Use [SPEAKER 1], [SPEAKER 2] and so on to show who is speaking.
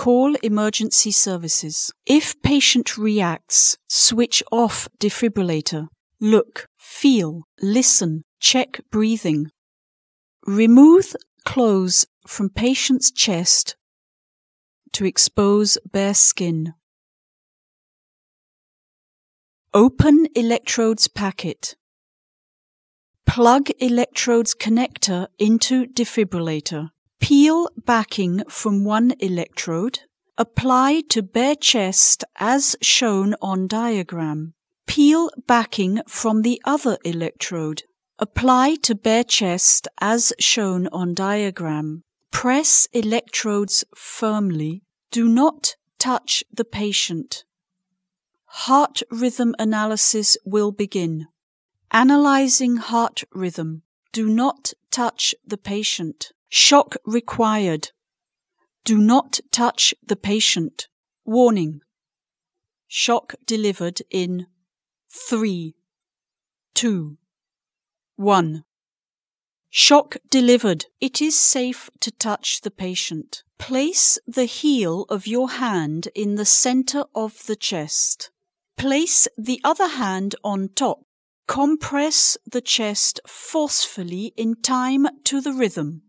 [SPEAKER 1] Call emergency services. If patient reacts, switch off defibrillator. Look, feel, listen, check breathing. Remove clothes from patient's chest to expose bare skin. Open electrodes packet. Plug electrodes connector into defibrillator. Peel backing from one electrode. Apply to bare chest as shown on diagram. Peel backing from the other electrode. Apply to bare chest as shown on diagram. Press electrodes firmly. Do not touch the patient. Heart rhythm analysis will begin. Analyzing heart rhythm. Do not touch the patient. Shock required. Do not touch the patient. Warning. Shock delivered in 3, 2, 1. Shock delivered. It is safe to touch the patient. Place the heel of your hand in the center of the chest. Place the other hand on top. Compress the chest forcefully in time to the rhythm.